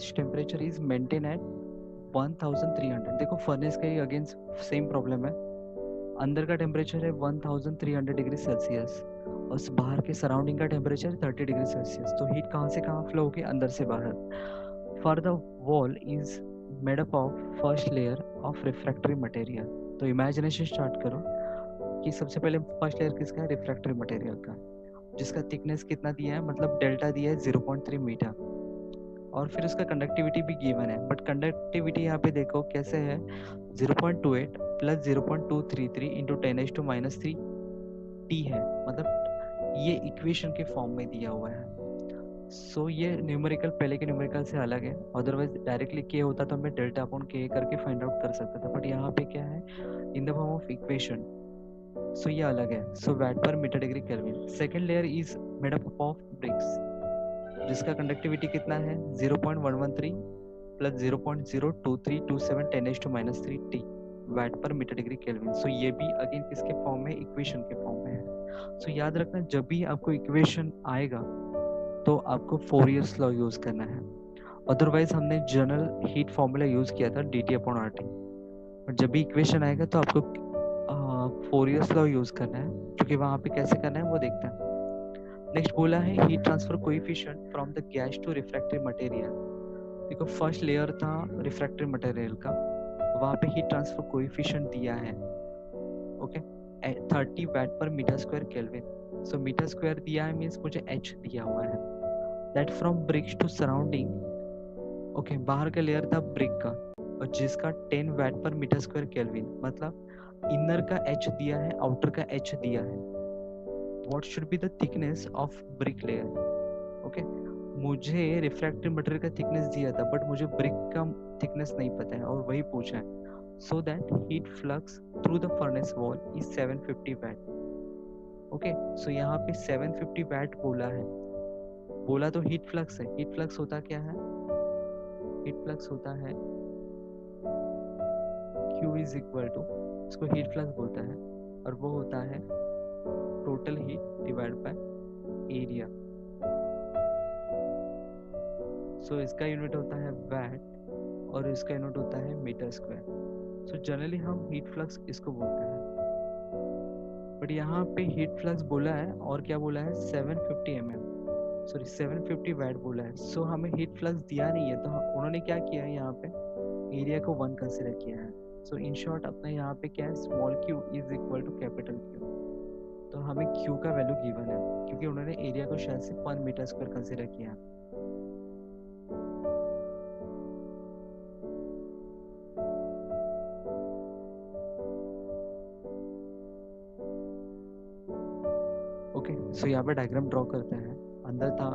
which temperature is maintained at 1300. देखो furnace का ही again same problem है, अंदर का टेम्परेचर है 1300 डिग्री सेल्सियस और बाहर के सराउंडिंग का टेम्परेचर 30 डिग्री सेल्सियस। तो हीट कहाँ से कहाँ फ्लो होगी, अंदर से बाहर। For the wall is made up of first layer of refractory material. तो इमेजिनेशन स्टार्ट करो कि सबसे पहले फर्स्ट लेयर किसका है, रिफ्रैक्टरी मटेरियल का, जिसका थिकनेस कितना दिया है, मतलब डेल्टा दिया है 0.3 मीटर, और फिर उसका कंडक्टिविटी भी गिवन है। बट कंडक्टिविटी यहाँ पे देखो कैसे है, 0.28 प्लस 0.233 इंटू 10⁻³ टी है, मतलब ये इक्वेशन के फॉर्म में दिया हुआ है। सो ये न्यूमेरिकल पहले के न्यूमेरिकल से अलग है, अदरवाइज डायरेक्टली के होता तो मैं डेल्टा अपॉन के करके फाइंड आउट कर सकता था, बट यहाँ पे क्या है, in the form of equation, so ये अलग है। So watt per metre degree kelvin. Second layer is made up of bricks, जिसका कंडक्टिविटी कितना है 0.113 plus 0.02327 10⁻³ T watt per metre degree kelvin. So ये भी अगेन किसके फॉर्म में, इक्वेशन के फॉर्म में है। सो याद रखना, जब भी आपको इक्वेशन आएगा तो आपको फोरियर्स लॉ यूज करना है, अदरवाइज हमने जनरल हीट फॉर्मूला यूज किया था dt/RT, बट जब भी इक्वेशन आएगा तो आपको फोरियर्स लॉ यूज करना है, क्योंकि वहां पे कैसे करना है वो देखते हैं। नेक्स्ट बोला है heat transfer coefficient from the gas to refractory material. देखो फर्स्ट लेयर था रिफ्रैक्टरी मटेरियल का, वहां पे हीट ट्रांसफर कोएफिशिएंट दिया है, okay 30 watt per meter square kelvin. So meter square दिया है मींस मुझे h दिया हुआ है, that from bricks to surrounding, okay बाहर का लेयर था ब्रिक का, और जिसका 10 watt per meter square kelvin, मतलब इनर का h दिया है, आउटर का h दिया है। What should be the thickness of brick layer, okay मुझे रिफ्रैक्टिव मटेरियल का थिकनेस दिया था, बट मुझे ब्रिक का थिकनेस नहीं पता है और वही पूछा है। So that heat flux through the furnace wall is 750 watt, okay so यहाँ पे 750 वैट बोला है, बोला तो हीट फ्लक्स है। हीट फ्लक्स होता क्या है, हीट फ्लक्स होता है Q इज इक्वल टू, इसको हीट फ्लक्स बोलता है, और वो होता है total heat divide by area. So इसका यूनिट होता है वैट और इसका यूनिट होता है मीटर स्क्वायर। सो जनरली हम हीट फ्लक्स इसको बोलते हैं, बट यहाँ पे हीट फ्लक्स बोला है और क्या बोला है 750 mm, सॉरी 750 वैट बोला है। सो हमें हीट फ्लक्स दिया नहीं है, तो उन्होंने क्या किया है, यहाँ पे एरिया को 1 कंसीडर किया है। सो इन शॉर्ट अपना यहाँ पे क्या है, small q is equal to capital Q। तो हमें q का वैल्यू गिवन है, क्योंकि उन्होंने एरिया को शायद से 1 मीटर स्क्वायर कंसीडर किया। ओके सो यहाँ पे डायग्राम ड्रॉ करते हैं। अंदर था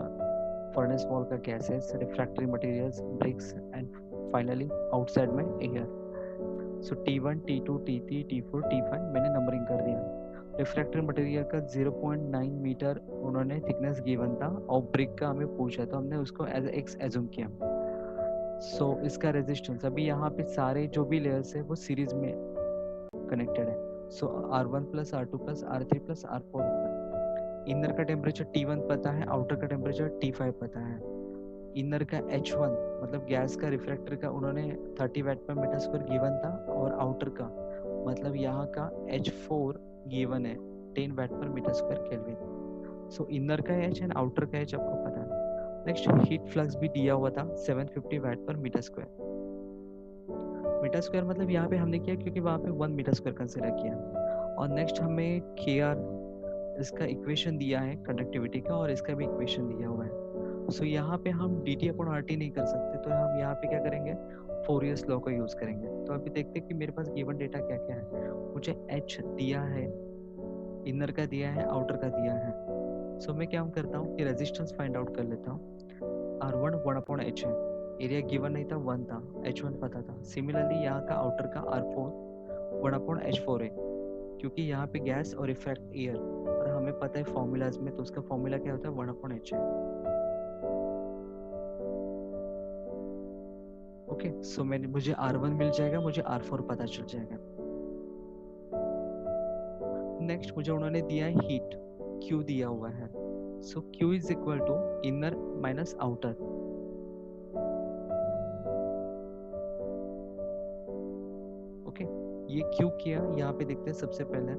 फर्नेस वॉल का gases, refractory materials, bricks, and finally outside में air. So T1 T2 T3 T4 T5 मैंने नंबरिंग कर दिया। रिफ्रैक्टरी मटेरियल का 0.9 मीटर उन्होंने थिकनेस गिवन था, और ब्रिक का हमें पूछा तो हमने उसको एज x एज्यूम किया। सो इसका रेजिस्टेंस, अभी यहाँ पे सारे जो भी लेयर्स है वो सीरीज में कनेक्टेड है। सो R1 plus R2 plus R3 plus R4। Inner का टेम्परेचर T1 पता है, आउटर का टेम्परेचर T5 पता है। इनर का H1 मतलब गैस का रिफ्रैक्टर का उन्होंने 30 watt per meter square given था, और आउटर का मतलब यहाँ का H4 गिवन है 10 watt per meter square kelvin. So inner का H एंड आउटर का H आपको पता है। नेक्स्ट हीट फ्लक्स भी दिया हुआ था 750 VAT per meter square. Metre square मतलब यहाँ पे हमने किया क्योंकि वहाँ पे 1 मीटर स्क्वायर कंसिडर किया। और नेक्स्ट हमें KR इसका इक्वेशन दिया है कंडक्टिविटी का, और इसका भी इक्वेशन दिया हुआ है। सो यहाँ पे हम dt/RT नहीं कर सकते, तो हम यहाँ पे क्या करेंगे, फोरियर्स लॉ का यूज करेंगे। तो अभी देखते हैं कि मेरे पास गिवन डेटा क्या क्या है। मुझे h दिया है, इनर का दिया है, आउटर का दिया है। सो मैं क्या करता हूँ कि रेजिस्टेंस फाइंड आउट कर लेता हूँ। R1 1/h है, एरिया गिवन नहीं था 1 था, H1 पता था। सिमिलरली यहाँ का आउटर का R4 1/h4 है, क्योंकि यहाँ पे गैस और रिफ्रैक्ट एयर, और हमें पता है फॉर्मूलाज में, तो उसका फॉर्मूला क्या होता है 1/h है। ओके सो मैंने मुझे R1 मिल जाएगा, मुझे R4 पता चल जाएगा। नेक्स्ट मुझे उन्होंने दिया है हीट, Q दिया हुआ है। So Q is equal to inner minus outer. Okay, ये क्यों किया यहाँ पे देखते हैं सबसे पहले।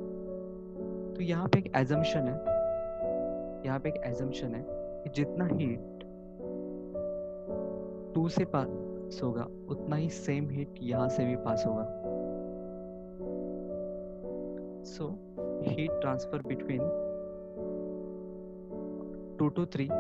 तो यहाँ पे एक एजम्पशन है, यहाँ पे एक एजम्पशन है कि जितना हीट 2 से पास होगा उतना ही सेम हीट यहाँ से भी पास होगा। So heat transfer between 2 to 3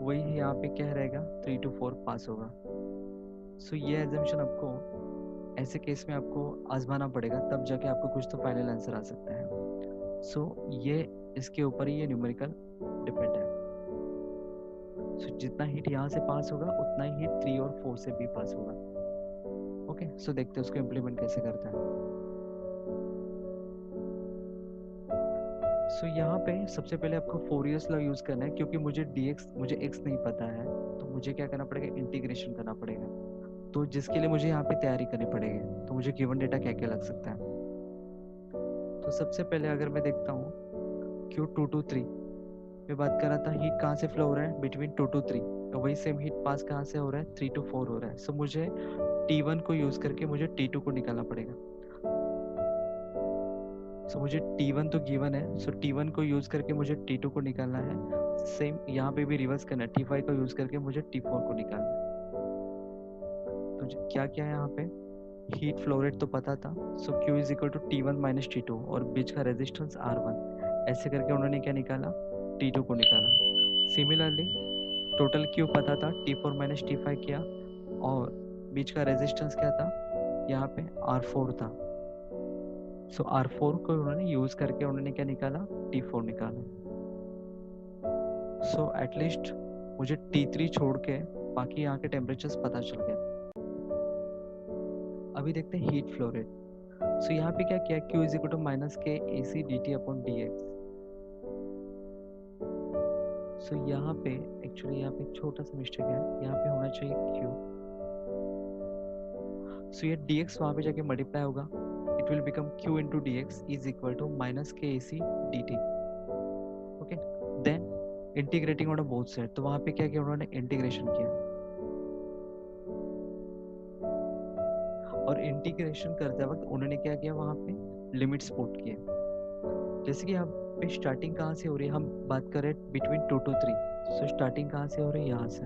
वही यहाँ पे क्या रहेगा, 3 to 4 पास होगा। सो ये एजम्पशन आपको ऐसे केस में आपको आजमाना पड़ेगा, तब जाके आपको कुछ तो फाइनल आंसर आ सकता है। सो ये इसके ऊपर ही ये न्यूमेरिकल डिपेंड है। सो जितना हीट यहाँ से पास होगा उतना ही हीट 3 और 4 से भी पास होगा। ओके, सो देखते हैं उसको इम्प्लीमेंट कैसे करता है। सो यहाँ पे सबसे पहले आपको फोरियर्स लॉ यूज करना है, क्योंकि मुझे x नहीं पता है, तो मुझे क्या करना पड़ेगा, इंटीग्रेशन करना पड़ेगा। तो जिसके लिए मुझे यहाँ पे तैयारी करनी पड़ेगी, तो मुझे गिवन डेटा क्या क्या लग सकता है। तो सबसे पहले अगर मैं देखता हूँ Q 2 to 3 मैं बात कर रहा था, हीट कहाँ से फ्लो हो रहा है, बिटवीन 2 to 3, तो वही सेम हीट पास कहाँ से हो रहा है, 3 to 4 हो रहा है। सो मुझे T1 को यूज करके मुझे T2 को निकालना पड़ेगा। सो मुझे T1 तो गिवन है, सो T1 को यूज करके मुझे T2 को निकालना है। सेम यहाँ पे भी रिवर्स करना है, T5 को यूज करके मुझे T4 को निकालना है। तो क्या क्या है यहाँ पे, हीट फ्लो रेट तो पता था, so Q is equal to T1 minus T2 और बीच का रेजिस्टेंस R1, ऐसे करके उन्होंने क्या निकाला, T2 को निकाला। सिमिलरली टोटल Q पता था, T4 माइनस T5 किया और बीच का रेजिस्टेंस क्या था, यहाँ पे R4 था। सो R4 को उन्होंने यूज करके उन्होंने क्या निकाला, T4 निकाला। सो एटलीस्ट मुझे T3 छोड़ के बाकी यहाँ के टेम्परेचर्स पता चल गए। अभी देखते हैं हीट फ्लो रेट। सो यहाँ पे क्या किया, Q is equal to minus K AC dt upon dx। So यहाँ पे एक्चुअली यहाँ पे एक छोटा सा मिस्टेक है, यहाँ पे होना चाहिए Q। सो ये dx वहाँ पे जाके मल्टीप्लाई होगा, it will become Q into dx is equal to minus k AC dt। Okay, then integrating on both side, तो वहाँ पे क्या किया उन्होंने, इंटीग्रेशन किया और इंटीग्रेशन करते वक्त उन्होंने क्या किया, वहाँ पे लिमिट्स पुट किए। जैसे कि यहाँ पे स्टार्टिंग कहाँ से हो रही है, हम बात कर रहे हैं बिटवीन 2 to 3, सो स्टार्टिंग कहाँ से हो रही है, यहाँ से।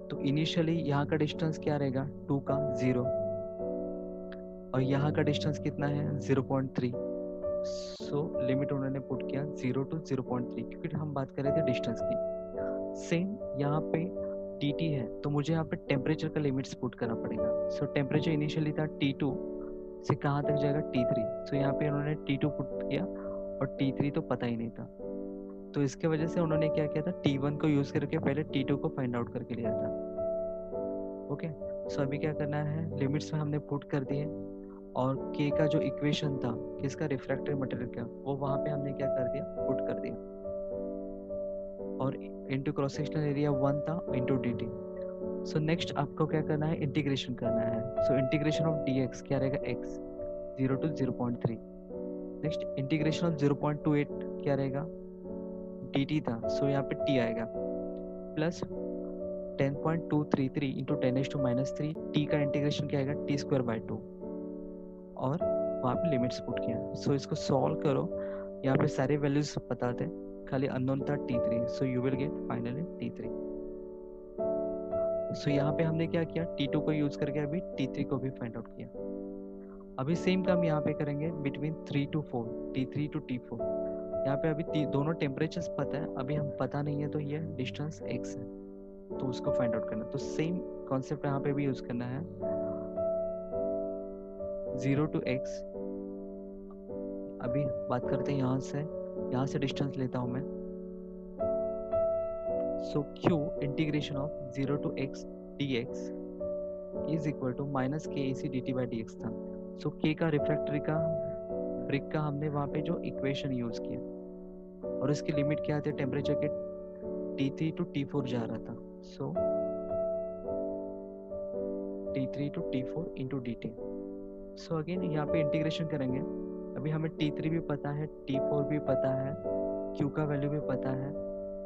तो इनिशियली यहाँ का डिस्टेंस क्या रहेगा, 2 का 0 और यहाँ का डिस्टेंस कितना है, 0.3। सो लिमिट उन्होंने पुट किया 0 to 0.3, क्योंकि हम बात कर रहे थे डिस्टेंस की। सेम यहाँ पे dt है, तो मुझे यहाँ पे टेम्परेचर का लिमिट्स पुट करना पड़ेगा। सो टेम्परेचर इनिशियली था T2 से कहाँ तक जाएगा, T3। सो यहाँ पे उन्होंने T2 पुट किया और T3 तो पता ही नहीं था, तो इसके वजह से उन्होंने क्या किया था, T1 को यूज करके पहले T2 को फाइंड आउट करके लिया था। ओके, सो अभी क्या करना है, लिमिट्स में हमने पुट कर दिए और K का जो इक्वेशन था किसका, रिफ्रैक्टिव मटेरियल का, वो वहाँ पे हमने क्या कर दिया, पुट कर दिया और इनटू क्रॉस सेक्शनल एरिया 1 था इनटू dt। सो नेक्स्ट आपको क्या करना है, इंटीग्रेशन करना है। सो इंटीग्रेशन ऑफ dx क्या रहेगा, x 0 to 0.3। Next integration of 0.28 क्या रहेगा, dt था, सो यहाँ पे t आएगा प्लस 10.233 इंटू 10⁻⁻³ t का इंटीग्रेशन क्या आएगा, t²/2 और वहाँ पे लिमिट्स पुट किया। सो इसको सॉल्व करो, यहाँ पे सारे वैल्यूज पता थे, खाली अननोन था T3, so you will get finally T3। सो यहाँ पे हमने क्या किया, T2 को यूज करके अभी T3 को भी फाइंड आउट किया। अभी सेम काम यहाँ पे करेंगे between 3 to 4, T3 to T4। यहाँ पे अभी दोनों टेम्परेचर्स पता है, अभी हम पता नहीं है तो ये डिस्टेंस x है, तो उसको फाइंड आउट करना। तो सेम कॉन्सेप्ट यहाँ पे भी यूज करना है, 0 to x। अभी बात करते हैं यहाँ से डिस्टेंस लेता हूँ मैं। So Q integration of 0 to x dx is equal to minus K AC dt by dx था। सो K का रिफ्रैक्टरी का ब्रिक का हमने वहाँ पे जो इक्वेशन यूज किया और इसकी लिमिट क्या आती है, टेम्परेचर के T3 to T4 जा रहा था। सो T3 to T4 into dt। So again यहाँ पे इंटीग्रेशन करेंगे। अभी हमें T3 भी पता है, T4 भी पता है, Q का वैल्यू भी पता है।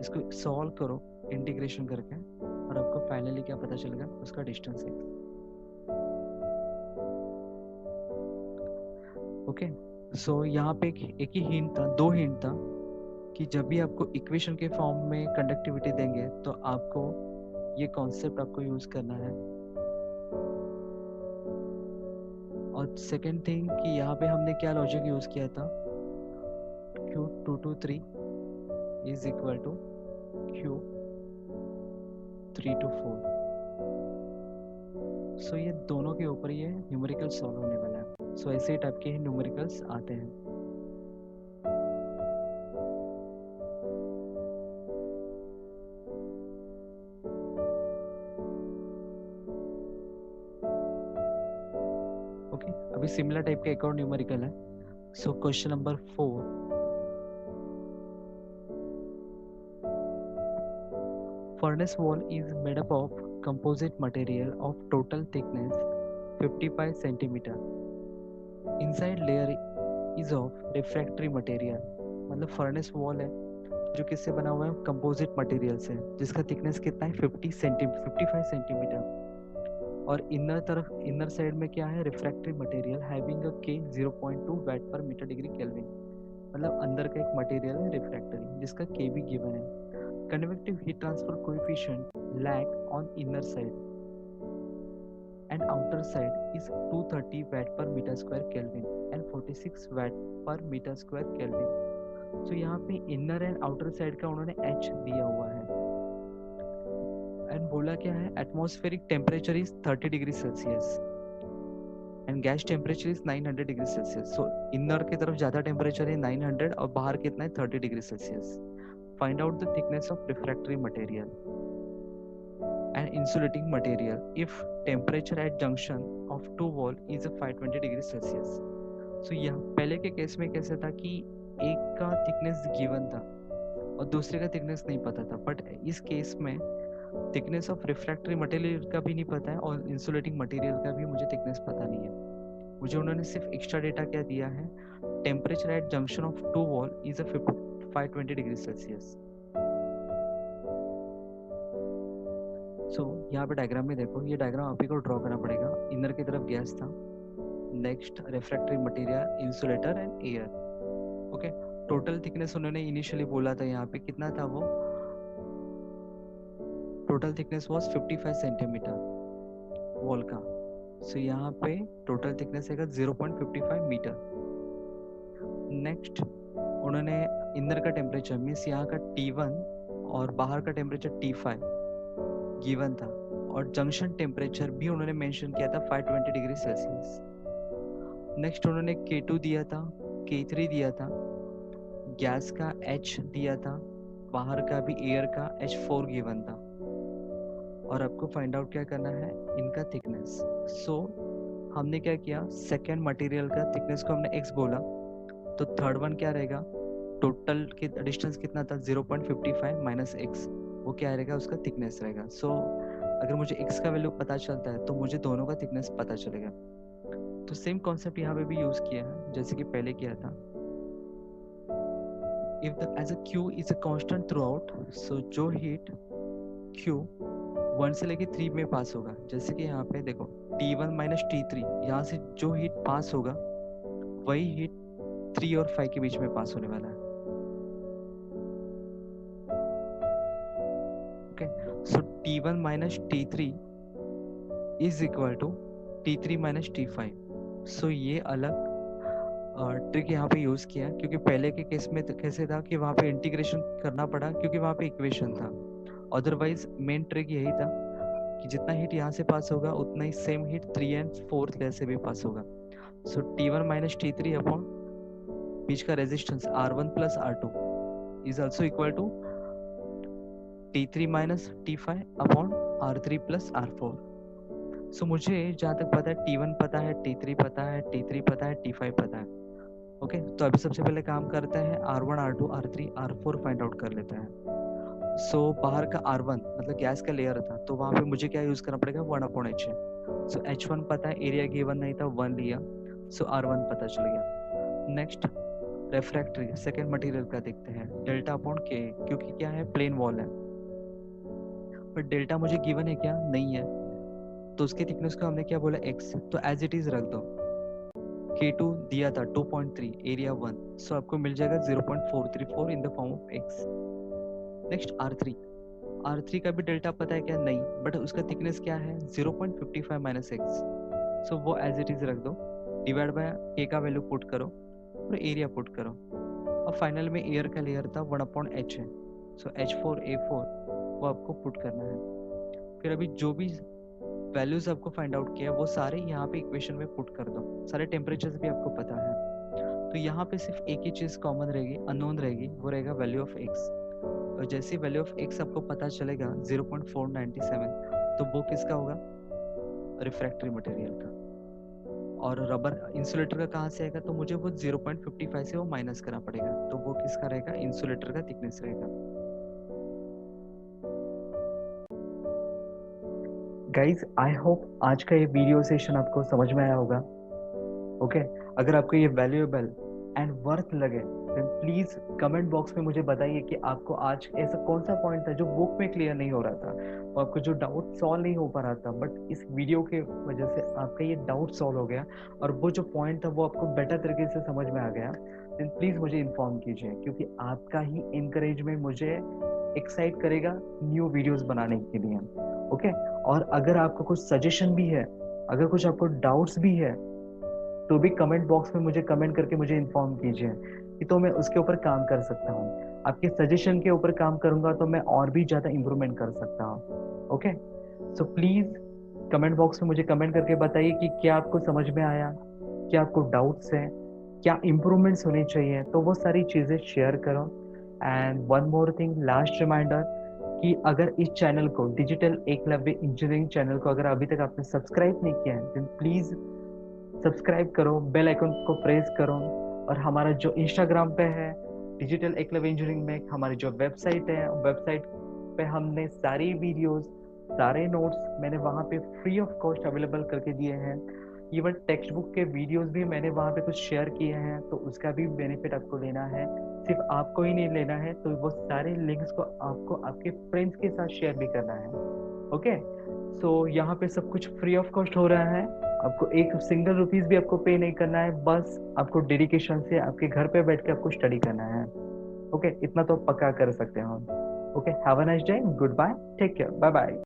इसको सॉल्व करो इंटीग्रेशन करके और आपको फाइनली क्या पता चलेगा, उसका डिस्टेंस है। ओके, सो यहाँ पे एक ही हिंट था, 2 हिंट था कि जब भी आपको इक्वेशन के फॉर्म में कंडक्टिविटी देंगे तो आपको ये कॉन्सेप्ट आपको यूज करना है। और सेकेंड थिंग कि यहाँ पे हमने क्या लॉजिक यूज किया था, Q2 to 3 is equal to Q3 to 4। So ये दोनों के ऊपर ये न्यूमेरिकल सॉल्व होने वाला है। सो ऐसे ही टाइप के न्यूमेरिकल्स आते हैं। ओके, अभी सिमिलर टाइप का एक और न्यूमेरिकल है। So question number 4, furnace wall is made up of composite material of total thickness 55 centimeter. Inside layer is of refractory material. मतलब फर्नेस वॉल है जो किससे बना हुआ है, कंपोजिट मटेरियल से, जिसका थिकनेस कितना है 55 सेंटीमीटर। और इनर साइड में क्या है, refractory material having a K 0.2 वाट पर मीटर डिग्री केल्विन। मतलब अंदर का एक मटेरियल है रिफ्रैक्टरी जिसका K भी गिवन है। Convective heat transfer coefficient lag on inner side and outer side is 230 watt per meter square Kelvin and 46 watt per meter square Kelvin. So यहाँ पे inner and outer side का उन्होंने H दिया हुआ है and बोला क्या है, atmospheric temperature is 30 degree Celsius and gas temperature is 900 degree Celsius. So inner की तरफ ज़्यादा temperature है 900 और बाहर कितना है 30 degree Celsius. Find out the thickness of refractory material and insulating material if temperature at junction of two wall is a 520 degree Celsius. So यहाँ पहले के केस में कैसे था कि एक का थिकनेस गिवन था और दूसरे का थिकनेस नहीं पता था, बट इस केस में थिकनेस ऑफ रिफ्रैक्टरी मटेरियल का भी नहीं पता है और इंसुलेटिंग मटेरियल का भी मुझे थिकनेस पता नहीं है। मुझे उन्होंने सिर्फ एक्स्ट्रा डेटा क्या दिया है, temperature at junction of two wall is a 520 degree Celsius. So यहाँ पे डायग्राम में देखो, ये डायग्राम आप ही को ड्रॉ करना पड़ेगा। इनर की तरफ गैस था, next refractory material, insulator and air. Okay, total thickness उन्होंने इनिशियली बोला था यहाँ पे कितना था, वो total thickness was 55 centimetre wall का। सो यहाँ पे टोटल थिकनेस है 0.55 मीटर। नेक्स्ट उन्होंने इनर का टेम्परेचर मीन्स यहाँ का T1 और बाहर का टेम्परेचर T5 गिवन था और जंक्शन टेम्परेचर भी उन्होंने मेंशन किया था 520 डिग्री सेल्सियस। नेक्स्ट उन्होंने K2 दिया था, K3 दिया था, गैस का H दिया था, बाहर का भी एयर का H4 गिवन था और आपको फाइंड आउट क्या करना है, इनका थिकनेस। सो हमने क्या किया, सेकेंड मटेरियल का थिकनेस को हमने x बोला, तो थर्ड वन क्या रहेगा, टोटल की डिस्टेंस कितना था 0.55 माइनस x, वो क्या रहेगा, उसका थिकनेस रहेगा। सो अगर मुझे x का वैल्यू पता चलता है तो मुझे दोनों का थिकनेस पता चलेगा। तो सेम कॉन्सेप्ट यहाँ पे भी यूज किया है जैसे कि पहले किया था। If the as a Q is a constant throughout, so जो हीट Q 1 से लेके 3 में पास होगा, जैसे कि यहाँ पे देखो T1 माइनस T3, यहाँ से जो हीट पास होगा वही हीट 3 और 5 के बीच में पास होने वाला है। Okay, so T1 minus T3 is equal to T3 minus T5। सो ये अलग ट्रिक यहाँ पे यूज किया क्योंकि पहले के केस में तो कैसे था कि वहाँ पे इंटीग्रेशन करना पड़ा क्योंकि वहाँ पे इक्वेशन था। अदरवाइज मेन ट्रिक यही था कि जितना हीट यहाँ से पास होगा उतना ही same heat 3 and 4th layer से भी पास होगा। सो T1 माइनस T3 अपॉन बीच का resistance R1 plus R2 is also equal to T3 minus T5 upon R3 plus R4। So मुझे जहाँ तक पता है T1 पता है, T3 पता है, T3 पता है, T5 पता है। ओके, तो अभी सबसे पहले काम करते हैं R1, R2, R3, R4 find out कर लेते हैं। सो बाहर का R1 मतलब गैस का लेयर था, तो वहाँ पे मुझे क्या यूज करना पड़ेगा, 1/H है। सो H1 पता है, एरिया गिवन नहीं था, 1 लिया, सो R1 पता चल गया। नेक्स्ट रेफ्रैक्टरी सेकेंड मटेरियल का देखते हैं, डेल्टा अपॉन के, क्योंकि क्या है प्लेन वॉल है, पर डेल्टा मुझे गिवन है क्या, नहीं है, तो उसके थिकनेस को हमने क्या बोला x, तो एज इट इज रख दो। K2 दिया था 2.3, एरिया 1, सो आपको मिल जाएगा 0.434 इन the form of x। Next R3 का भी डेल्टा पता है क्या, नहीं, बट उसका थिकनेस क्या है 0.55 माइनस एक्स, सो वो एज इट इज रख दो, डिवाइड बाय k का वैल्यू पुट करो और एरिया पुट करो, और फाइनल में एयर का लेयर था 1/h है, सो H4A4 वो आपको पुट करना है। फिर अभी जो भी वैल्यूज आपको फाइंड आउट किया वो सारे यहाँ पे इक्वेशन में पुट कर दो, सारे टेम्परेचर्स भी आपको पता है, तो यहाँ पे सिर्फ एक ही चीज कॉमन रहेगी, अननोन रहेगी, वो रहेगा वैल्यू ऑफ एक्स। और जैसे वैल्यू ऑफ एक्स आपको पता चलेगा 0.497, तो वो किसका होगा, रिफ्रैक्टरी मटेरियल का। और रबर इंसुलेटर का कहाँ से आएगा, तो मुझे वो 0.55 से वो माइनस करना पड़ेगा, तो वो किसका रहेगा, इंसुलेटर का थिकनेस रहेगा। गाइज आई होप आज का ये वीडियो सेशन आपको समझ में आया होगा। ओके अगर आपको ये वैल्यूएबल एंड वर्थ लगे देन प्लीज कमेंट बॉक्स में मुझे बताइए कि आपको आज ऐसा कौन सा पॉइंट था जो बुक में क्लियर नहीं हो रहा था, और आपको जो डाउट सॉल्व नहीं हो पा रहा था, बट इस वीडियो के वजह से आपका ये डाउट सॉल्व हो गया और वो जो पॉइंट था वो आपको बेटर तरीके से समझ में आ गया, देन प्लीज मुझे इन्फॉर्म कीजिए, क्योंकि आपका ही इनकरेजमेंट मुझे एक्साइट करेगा न्यू वीडियोस बनाने के लिए। ओके और अगर आपका कुछ सजेशन भी है, अगर कुछ आपको डाउट्स भी है, तो भी कमेंट बॉक्स में मुझे कमेंट करके मुझे इन्फॉर्म कीजिए कि तो मैं उसके ऊपर काम कर सकता हूँ। आपके सजेशन के ऊपर काम करूंगा तो मैं और भी ज्यादा इम्प्रूवमेंट कर सकता हूँ। Okay so please comment box में मुझे कमेंट करके बताइए कि क्या आपको समझ में आया, क्या आपको डाउट्स हैं, क्या इम्प्रूवमेंट्स होने चाहिए, तो वो सारी चीजें शेयर करो। And one more thing, last reminder कि अगर इस चैनल को डिजिटल एकलव्य इंजीनियरिंग चैनल को अगर अभी तक आपने सब्सक्राइब नहीं किया है देन प्लीज सब्सक्राइब करो, बेल आइकन को प्रेस करो, और हमारा जो इंस्टाग्राम पे है डिजिटल एकलव्य इंजीनियरिंग में, हमारी जो वेबसाइट है, वेबसाइट पे हमने सारी वीडियोस, सारे नोट्स मैंने वहाँ पे फ्री ऑफ कॉस्ट अवेलेबल करके दिए हैं। इवन टेक्स्ट बुक के वीडियोस भी मैंने वहाँ पे कुछ शेयर किए हैं, तो उसका भी बेनिफिट आपको लेना है, सिर्फ आपको ही नहीं लेना है, तो वो सारे लिंक्स को आपको आपके फ्रेंड्स के साथ शेयर भी करना है। ओके सो यहाँ पे सब कुछ फ्री ऑफ कॉस्ट हो रहा है, आपको एक सिंगल रुपीज भी आपको पे नहीं करना है, बस आपको डेडिकेशन से आपके घर पे बैठ के आपको स्टडी करना है। ओके इतना तो पक्का कर सकते हैं हम। Okay have a nice day, good bye, take care, bye bye.